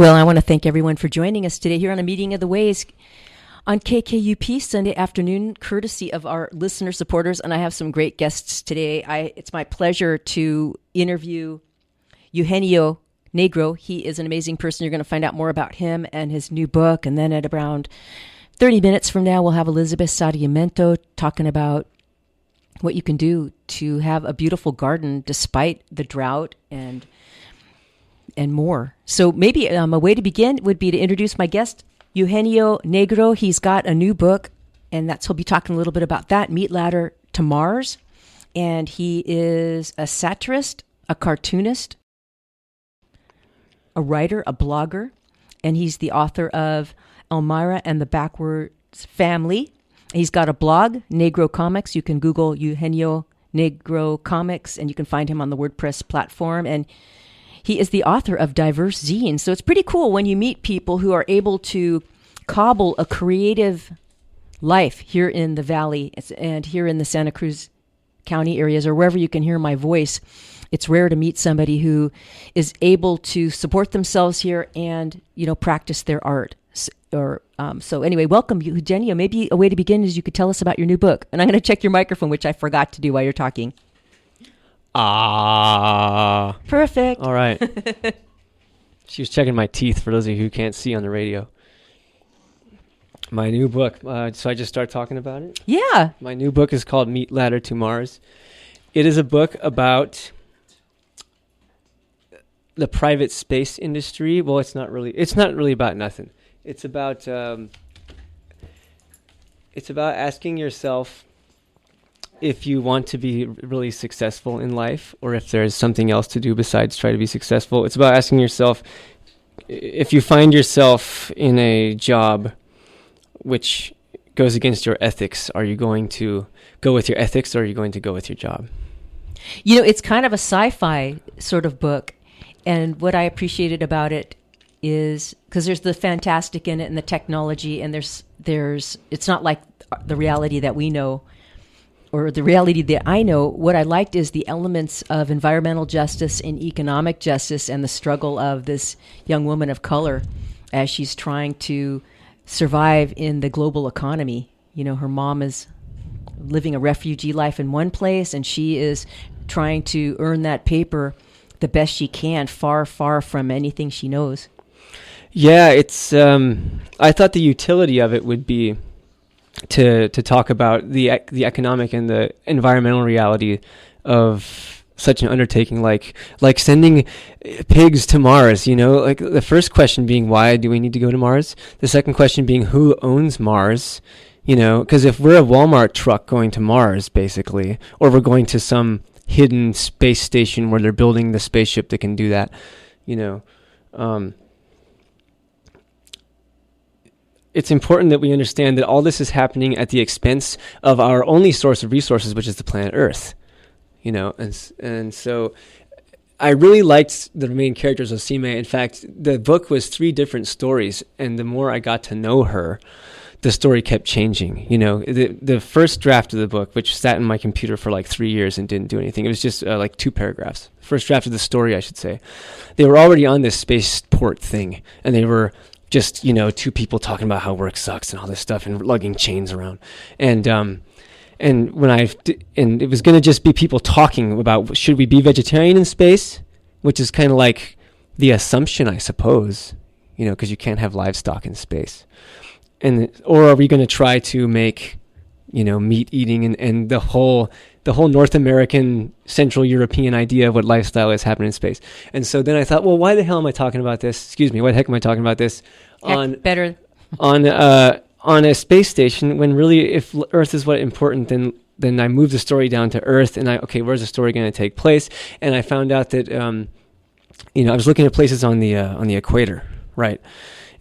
Well, I want to thank everyone for joining us today here on A Meeting of the Ways on KKUP Sunday afternoon, courtesy of our listener supporters. And I have some great guests today. It's my pleasure to interview Eugenio Negro. He is an amazing person. You're going to find out more about him and his new book. And then at around 30 minutes from now, we'll have Elizabeth Sadiamento talking about what you can do to have a beautiful garden despite the drought and more. So maybe a way to begin would be to introduce my guest, Eugenio Negro. He's got a new book, and he'll be talking a little bit about that, Meat Ladder to Mars. And he is a satirist, a cartoonist, a writer, a blogger, and he's the author of Elmira and the Backwards Family. He's got a blog, Negro Comics. You can Google Eugenio Negro Comics, and you can find him on the WordPress platform. And he is the author of diverse zines. So it's pretty cool when you meet people who are able to cobble a creative life here in the Valley and here in the Santa Cruz County areas, or wherever you can hear my voice. It's rare to meet somebody who is able to support themselves here and, practice their art. So anyway, welcome, Eugenio. Maybe a way to begin is you could tell us about your new book. And I'm going to check your microphone, which I forgot to do while you're talking. Perfect. All right. She was checking my teeth, for those of you who can't see on the radio. My new book. So I just start talking about it? Yeah. My new book is called Meat Ladder to Mars. It is a book about the private space industry. Well, it's not really about nothing. It's about asking yourself if you want to be really successful in life, or if there's something else to do besides try to be successful. It's about asking yourself, if you find yourself in a job which goes against your ethics, are you going to go with your ethics, or are you going to go with your job? It's kind of a sci-fi sort of book. And what I appreciated about it is, because there's the fantastic in it and the technology, and there's it's not like the reality that we know, or the reality that I know. What I liked is the elements of environmental justice and economic justice, and the struggle of this young woman of color as she's trying to survive in the global economy. Her mom is living a refugee life in one place, and she is trying to earn that paper the best she can, far, far from anything she knows. Yeah, it's. I thought the utility of it would be to talk about the economic and the environmental reality of such an undertaking, like sending pigs to Mars. Like the first question being, why do we need to go to Mars? The second question being, who owns Mars? Because if we're a Walmart truck going to Mars, basically, or we're going to some hidden space station where they're building the spaceship that can do that, it's important that we understand that all this is happening at the expense of our only source of resources, which is the planet Earth. And so I really liked the main character, Osime. In fact, the book was 3 different stories, and the more I got to know her, the story kept changing. The first draft of the book, which sat in my computer for like 3 years and didn't do anything, it was just like 2 paragraphs. First draft of the story, I should say. They were already on this spaceport thing, and they were just 2 people talking about how work sucks and all this stuff, and lugging chains around, and it was going to just be people talking about, should we be vegetarian in space, which is kind of like the assumption, I suppose, because you can't have livestock in space, or are we going to try to make meat eating and the whole North American, Central European idea of what lifestyle is happening in space. And so then I thought, well, why the hell am I talking about this? Excuse me, why the heck am I talking about this on a space station, when really, if Earth is what's important, then I moved the story down to Earth, and where's the story going to take place? And I found out that I was looking at places on the equator, right?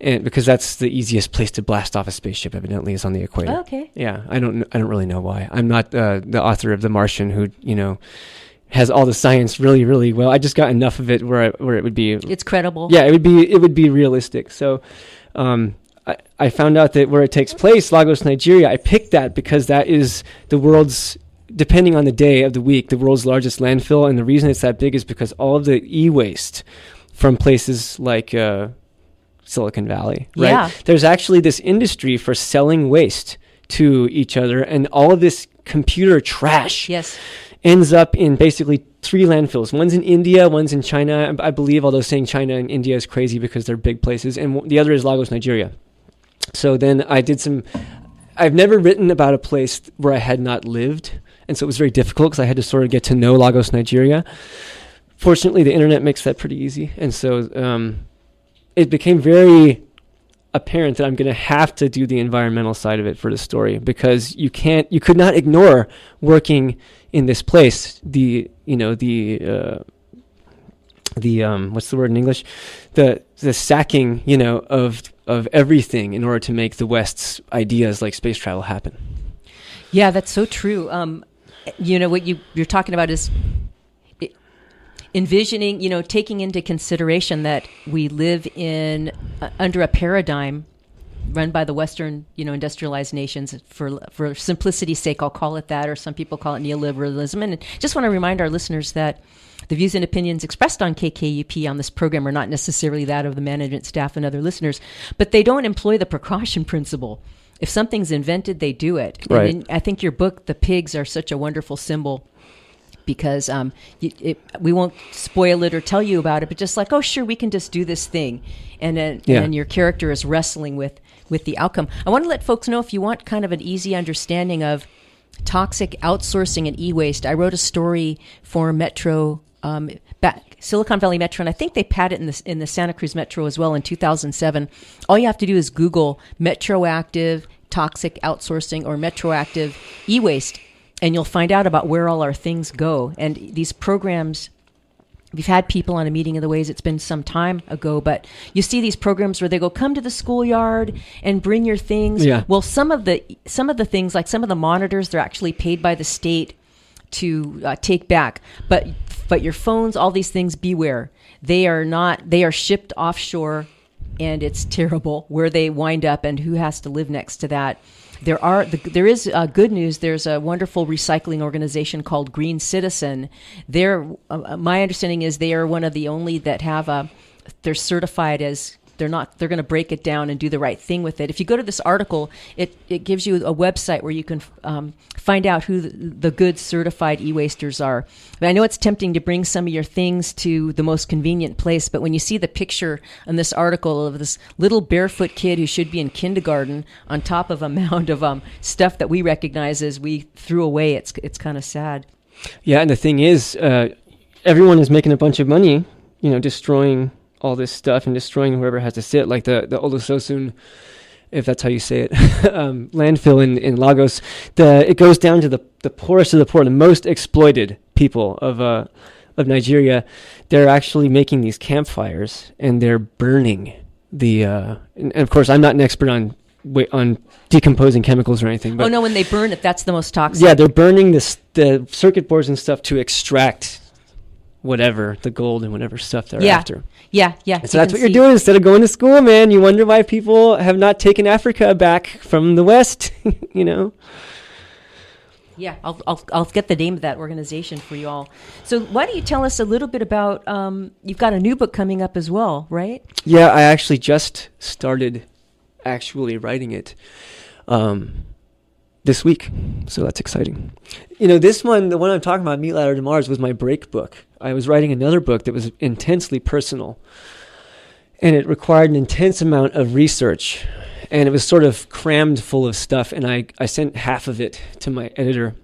And because that's the easiest place to blast off a spaceship, evidently, is on the equator. Oh, okay. Yeah, I don't really know why. I'm not the author of The Martian, who has all the science really, really well. I just got enough of it where it would be. It's credible. Yeah, it would be realistic. So, I found out that where it takes place, Lagos, Nigeria. I picked that because that is the world's, depending on the day of the week, the world's largest landfill. And the reason it's that big is because all of the e-waste from places like Silicon Valley, right? Yeah. There's actually this industry for selling waste to each other, and all of this computer trash ends up in basically 3 landfills. One's in India, one's in China, I believe, although saying China and India is crazy because they're big places, and the other is Lagos, Nigeria. So then I've never written about a place where I had not lived, and so it was very difficult because I had to sort of get to know Lagos, Nigeria. Fortunately, the internet makes that pretty easy, and so it became very apparent that I'm going to have to do the environmental side of it for the story, because you could not ignore working in this place. The what's the word in English? The sacking, of everything in order to make the West's ideas like space travel happen. Yeah, that's so true. What you're talking about is envisioning, taking into consideration that we live in under a paradigm run by the Western, industrialized nations. For simplicity's sake, I'll call it that, or some people call it neoliberalism. And just want to remind our listeners that the views and opinions expressed on KKUP on this program are not necessarily that of the management staff and other listeners, but they don't employ the precaution principle. If something's invented, they do it. Right. And I think your book, The Pigs, are such a wonderful symbol, because we won't spoil it or tell you about it, but just like, oh, sure, we can just do this thing. And then your character is wrestling with the outcome. I want to let folks know, if you want kind of an easy understanding of toxic outsourcing and e-waste, I wrote a story for Metro, Silicon Valley Metro, and I think they pat it in the Santa Cruz Metro as well in 2007. All you have to do is Google Metroactive toxic outsourcing or Metroactive e-waste, and you'll find out about where all our things go. And these programs, we've had people on a meeting of the ways, it's been some time ago, but you see these programs where they go, come to the schoolyard and bring your things. Yeah. Well, some of the things, like some of the monitors, they're actually paid by the state to take back. But your phones, all these things, beware. They are shipped offshore, and it's terrible where they wind up and who has to live next to that. There is good news. There's a wonderful recycling organization called Green Citizen. My understanding is they are one of the only that have they're certified as, they're going to break it down and do the right thing with it. If you go to this article, it gives you a website where you can find out who the good certified e-wasters are. I know it's tempting to bring some of your things to the most convenient place, but when you see the picture in this article of this little barefoot kid who should be in kindergarten on top of a mound of stuff that we recognize as we threw away, it's kind of sad. Yeah, and the thing is, everyone is making a bunch of money, destroying all this stuff and destroying whoever has to sit, like the Olusosun, if that's how you say it, landfill in Lagos. It goes down to the poorest of the poor, the most exploited people of Nigeria. They're actually making these campfires, and they're burning and of course, I'm not an expert on decomposing chemicals or anything. But when they burn it, that's the most toxic. Yeah, they're burning the circuit boards and stuff to extract whatever, the gold and whatever stuff they're after. Yeah. So that's what you're doing instead of going to school, man. You wonder why people have not taken Africa back from the West, Yeah, I'll get the name of that organization for you all. So why don't you tell us a little bit about, you've got a new book coming up as well, right? Yeah, I actually just started writing it this week, so that's exciting. This one, the one I'm talking about, Meat Ladder to Mars, was my break book. I was writing another book that was intensely personal, and it required an intense amount of research, and it was sort of crammed full of stuff, and I sent half of it to my editor,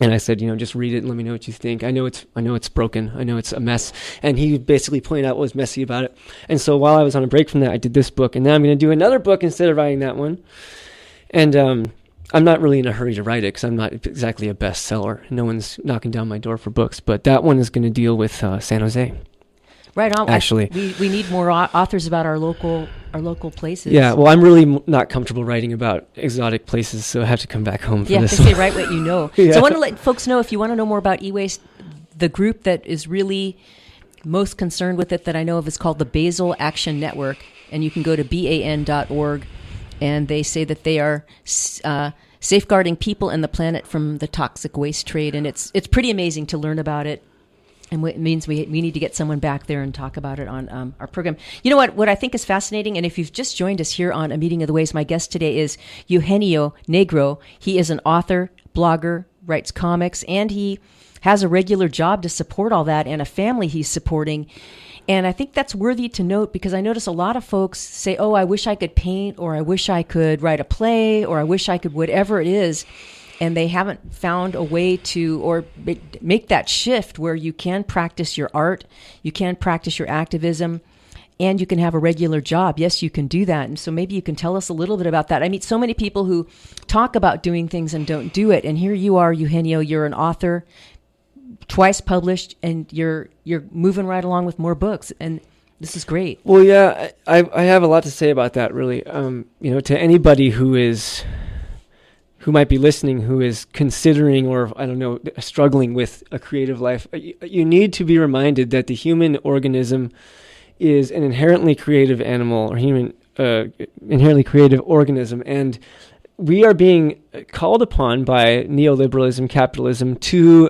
and I said, just read it and let me know what you think. I know it's broken. I know it's a mess. And he basically pointed out what was messy about it. And so while I was on a break from that, I did this book, and now I'm going to do another book instead of writing that one. And I'm not really in a hurry to write it because I'm not exactly a bestseller. No one's knocking down my door for books, but that one is going to deal with San Jose. Right on. Actually, we need more authors about our local places. Yeah, well, I'm really not comfortable writing about exotic places, so I have to come back home for this. You have to say write what you know. Yeah. So I want to let folks know, if you want to know more about e-waste, the group that is really most concerned with it that I know of is called the Basel Action Network, and you can go to ban.org. And they say that they are safeguarding people and the planet from the toxic waste trade. And it's pretty amazing to learn about it. And it means we need to get someone back there and talk about it on our program. You know what I think is fascinating, and if you've just joined us here on A Meeting of the Ways, my guest today is Eugenio Negro. He is an author, blogger, writes comics, and he has a regular job to support all that and a family he's supporting. And I think that's worthy to note because I notice a lot of folks say, oh, I wish I could paint, or I wish I could write a play, or I wish I could whatever it is. And they haven't found a way to, or make that shift where you can practice your art, you can practice your activism, and you can have a regular job. Yes, you can do that. And so maybe you can tell us a little bit about that. I meet so many people who talk about doing things and don't do it. And here you are, Eugenio, you're an author, twice published, and you're moving right along with more books. And this is great. Well, yeah, I have a lot to say about that, really. To anybody who might be listening, who is considering or, I don't know, struggling with a creative life, you need to be reminded that the human organism is an inherently creative animal, or inherently creative organism. And we are being called upon by neoliberalism, capitalism, to,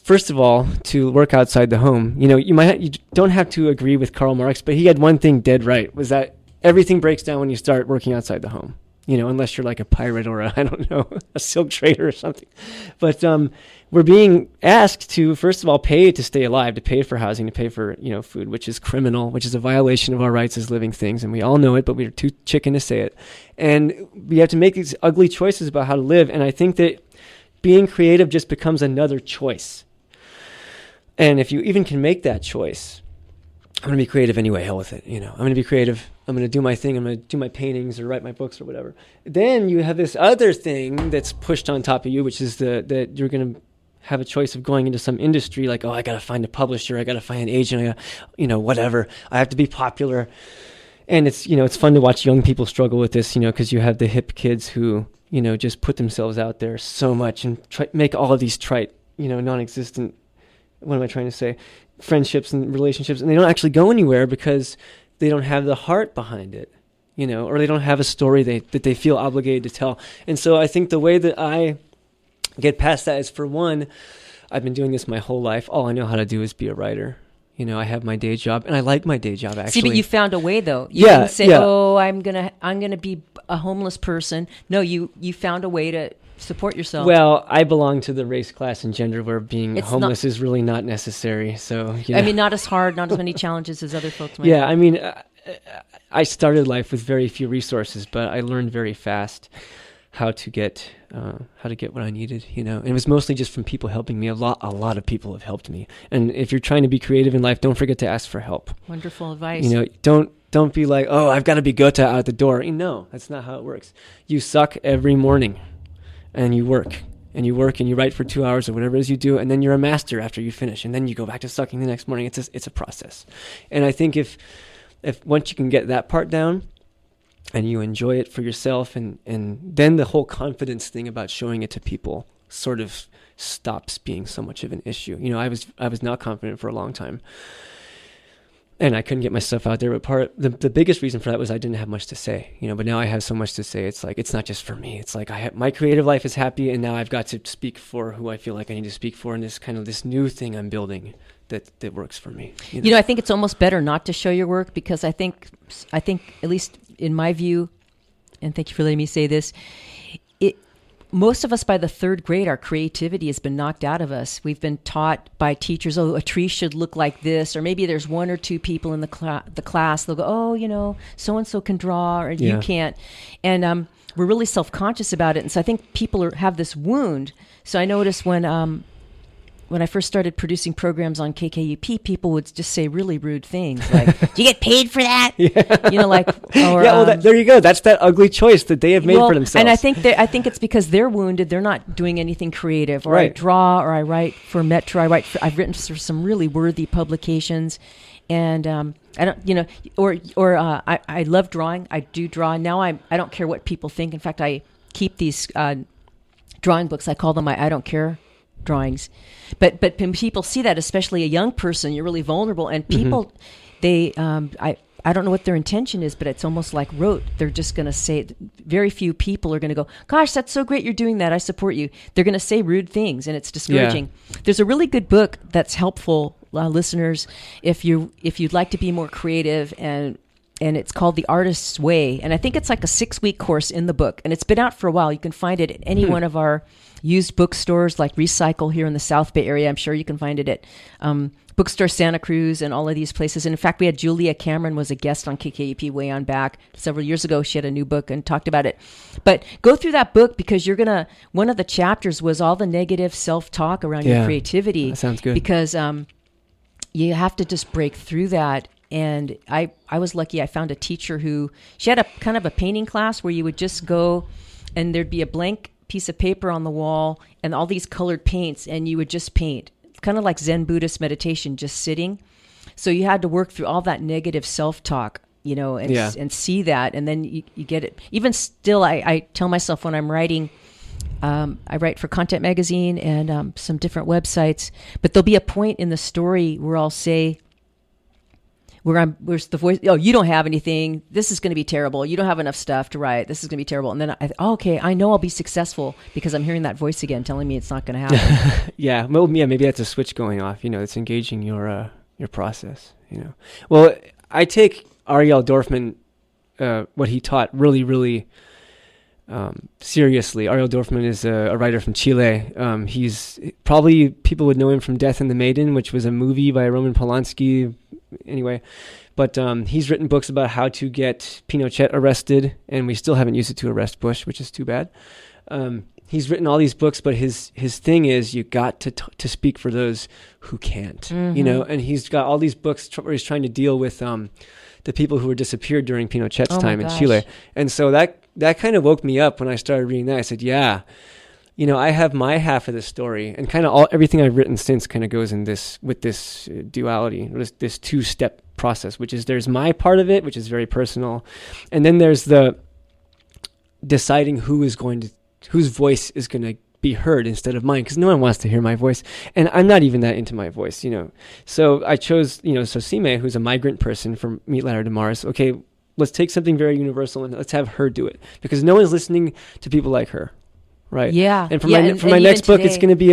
first of all, to work outside the home. You don't have to agree with Karl Marx, but he had one thing dead right, was that everything breaks down when you start working outside the home. Unless you're like a pirate or a silk trader or something. But we're being asked to, first of all, pay to stay alive, to pay for housing, to pay for, food, which is criminal, which is a violation of our rights as living things. And we all know it, but we're too chicken to say it. And we have to make these ugly choices about how to live. And I think that being creative just becomes another choice. And if you even can make that choice, I'm going to be creative anyway, hell with it. I'm going to be creative. I'm going to do my thing. I'm going to do my paintings or write my books or whatever. Then you have this other thing that's pushed on top of you, which is that you're going to have a choice of going into some industry like, oh, I got to find a publisher. I got to find an agent. Whatever. I have to be popular. And it's fun to watch young people struggle with this, because you have the hip kids who, just put themselves out there so much and make all of these trite, non-existent, what am I trying to say? Friendships and relationships, and they don't actually go anywhere because they don't have the heart behind it, or they don't have a story that they feel obligated to tell. And so I think the way that I get past that is, for one, I've been doing this my whole life. All I know how to do is be a writer. I have my day job, and I like my day job, actually. See, but you found a way, though. You didn't say, oh, I'm gonna be a homeless person. No, you found a way to support yourself. Well, I belong to the race, class, and gender where being homeless is really not necessary. So, I mean, not as hard, not as many challenges as other folks might. Yeah, have. I mean, I started life with very few resources, but I learned very fast how to get what I needed. And it was mostly just from people helping me. A lot of people have helped me. And if you're trying to be creative in life, don't forget to ask for help. Wonderful advice. Don't be like, oh, I've got to be Goethe out the door. No, that's not how it works. You suck every morning. And you work and you write for 2 hours or whatever it is you do, and then you're a master after you finish, and then you go back to sucking the next morning. It's a process. And I think if once you can get that part down and you enjoy it for yourself, and then the whole confidence thing about showing it to people sort of stops being so much of an issue. I was not confident for a long time. And I couldn't get my stuff out there. But the biggest reason for that was I didn't have much to say, but now I have so much to say. It's like, it's not just for me. It's like my creative life is happy, and now I've got to speak for who I feel like I need to speak for, and this new thing I'm building that works for me. I think it's almost better not to show your work, because I think at least in my view, and thank you for letting me say this, most of us by the third grade, our creativity has been knocked out of us. We've been taught by teachers, oh, a tree should look like this, or maybe there's one or two people in the class. They'll go, oh, so-and-so can draw, or you can't. And we're really self-conscious about it. And so I think people have this wound. So I noticed when I first started producing programs on KKUP, people would just say really rude things like, do you get paid for that? Yeah. There you go. That's that ugly choice that they have made for themselves. And I think it's because they're wounded. They're not doing anything creative. Or right. I draw, or I write for Metro. I've written for some really worthy publications. And I don't, I love drawing. I do draw. Now I don't care what people think. In fact, I keep these drawing books. I call them my I don't care drawings. But when people see that, especially a young person, you're really vulnerable, and people they I don't know what their intention is, but it's almost like rote. They're just going to say, very few people are going to go, gosh, that's so great you're doing that. I support you. They're going to say rude things, and it's discouraging. Yeah. There's a really good book that's helpful, listeners, if you'd like to be more creative, and it's called The Artist's Way. And I think it's like a 6-week course in the book, and it's been out for a while. You can find it at any one of our used bookstores like Recycle here in the South Bay area. I'm sure you can find it at Bookstore Santa Cruz and all of these places. And in fact, we had Julia Cameron was a guest on KKUP way on back several years ago. She had a new book and talked about it. But go through that book, because one of the chapters was all the negative self-talk around your creativity. That sounds good. Because you have to just break through that. And I was lucky. I found a teacher she had a kind of a painting class where you would just go and there'd be a blank piece of paper on the wall and all these colored paints, and you would just paint. Kind of like Zen Buddhist meditation, just sitting. So you had to work through all that negative self-talk, and see that. And then you get it. Even still, I tell myself when I'm writing, I write for Content Magazine and some different websites, but there'll be a point in the story where I'll say, where's the voice? Oh, you don't have anything. This is going to be terrible. You don't have enough stuff to write. This is going to be terrible. And then okay, I know I'll be successful because I'm hearing that voice again telling me it's not going to happen. Yeah. Well, yeah, maybe that's a switch going off. It's engaging your process. Well, I take Ariel Dorfman, what he taught, really, really seriously. Ariel Dorfman is a writer from Chile. He's probably, people would know him from Death and the Maiden, which was a movie by Roman Polanski. Anyway, but he's written books about how to get Pinochet arrested, and we still haven't used it to arrest Bush, which is too bad. He's written all these books, but his thing is you got to speak for those who can't, Mm-hmm. And he's got all these books where he's trying to deal with the people who were disappeared during Pinochet's time in Chile. And so that kind of woke me up when I started reading that. I said, yeah, I have my half of the story, and kind of everything I've written since kind of goes in with this duality, this 2-step process, which is there's my part of it, which is very personal. And then there's the deciding whose voice is going to be heard instead of mine, because no one wants to hear my voice. And I'm not even that into my voice, So I chose, so Sime, who's a migrant person from Meat Ladder to Mars. Okay, let's take something very universal and let's have her do it, because no one's listening to people like her. Right. Yeah. And for my next book, it's going to be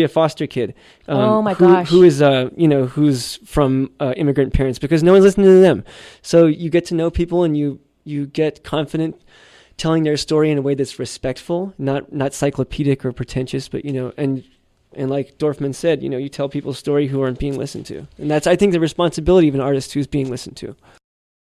a foster kid. Oh my gosh. Who is who's from immigrant parents, because no one's listening to them. So you get to know people, and you get confident telling their story in a way that's respectful, not cyclopedic or pretentious, but and like Dorfman said, you tell people's story who aren't being listened to, and that's, I think, the responsibility of an artist who's being listened to.